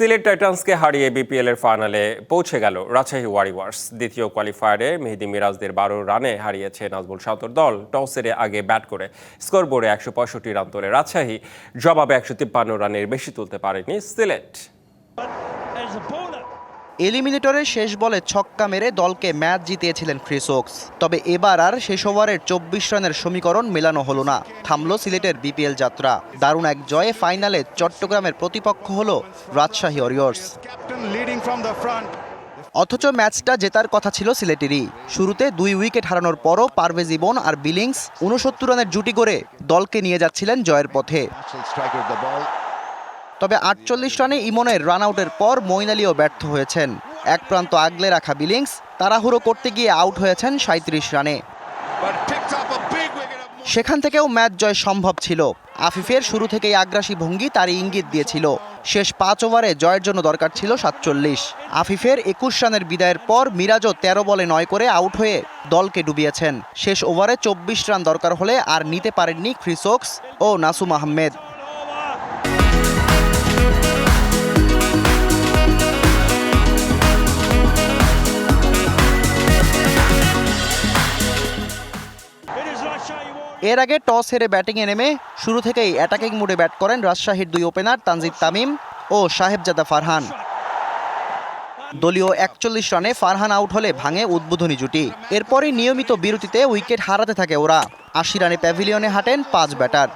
সিলেট টাইটান্সকে হারিয়ে বিপিএল এর ফাইনালে পৌঁছে গেল রাজশাহী ওয়ারিয়র্স। দ্বিতীয় কোয়ালিফায়ারে মেহেদী মিরাজদের ১২ রানে হারিয়েছে নাজমুল শান্তর দল। টস হেরে আগে ব্যাট করে স্কোরবোর্ডে ১৬৫ রান তোলে রাজশাহী। জবাবে ১৫৩ রানের বেশি তুলতে পারেনি সিলেট। এলিমিনেটরের শেষ বলে ছক্কা মেরে দলকে ম্যাচ জিতিয়েছিলেন ক্রিস ওকস। তবে এবার আর শেষ ওভারের ২৪ রানের সমীকরণ মেলানো হলো না, থামল সিলেটের বিপিএল যাত্রা। দারুণ এক জয়ে ফাইনালে চট্টগ্রামের প্রতিপক্ষ হলো রাজশাহী ওয়ারিয়র্স। অথচ ম্যাচটা জেতার কথা ছিল সিলেটেরই। শুরুতে ২ উইকেট হারানোর পরও পারভেজ ইমন আর বিলিংস ৬৯ রানের জুটি করে দলকে নিয়ে যাচ্ছিলেন জয়ের পথে। তবে ৪৮ রানে ইমনের রান আউটের পর মঈন আলীও ব্যর্থ হয়েছেন। এক প্রান্ত আগলে রাখা বিলিংস তাড়াহুড়ো করতে গিয়ে আউট হয়েছেন ৩৭ রানে। সেখান থেকেও ম্যাচ জয় সম্ভব ছিল। আফিফের শুরু থেকেই আগ্রাসী ভঙ্গি তারই ইঙ্গিত দিয়েছিল। শেষ ৫ ওভারে জয়ের জন্য দরকার ছিল ৪৭। আফিফের ২১ রানের বিদায়ের পর মিরাজও ১৩ বলে ৯ করে আউট হয়ে দলকে ডুবিয়েছেন। শেষ ওভারে ২৪ রান দরকার হলে আর নিতে পারেননি ক্রিস ওকস ও নাসুম আহমেদ। এর আগে টস হেরে ব্যাটিংয়ে নেমে শুরু থেকেই অ্যাটাকিং মুডে ব্যাট করেন রাজশাহীর ২ ওপেনার তানজিদ তামিম ও সাহেবজাদা ফারহান। দলীয় ৪১ রানে ফারহান আউট হলে ভাঙে উদ্বোধনী জুটি। এরপরই নিয়মিত বিরতিতে উইকেট হারাতে থাকে ওরা। ৮০ রানে প্যাভিলিয়নে হাঁটেন ৫ ব্যাটার।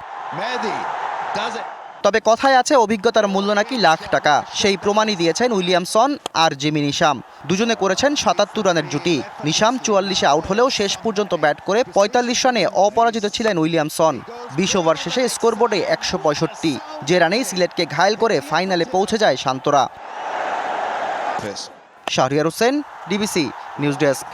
তবে কথায় আছে অভিজ্ঞতার মূল্য নাকি লাখ টাকা। সেই প্রমাণই দিয়েছেন উইলিয়ামসন আর জিমি নিশাম। দুজনে করেছেন ৭৭ রানের জুটি। নিশাম ৪৪-এ আউট হলেও শেষ পর্যন্ত ব্যাট করে ৪৫ রানে অপরাজিত ছিলেন উইলিয়ামসন। ২০ ওভার শেষে স্কোরবোর্ডে ১৬৫, যে রানেই সিলেটকে ঘায়েল করে ফাইনালে পৌঁছে যায় শান্তরা। Shahriar Hossain, DBC news desk.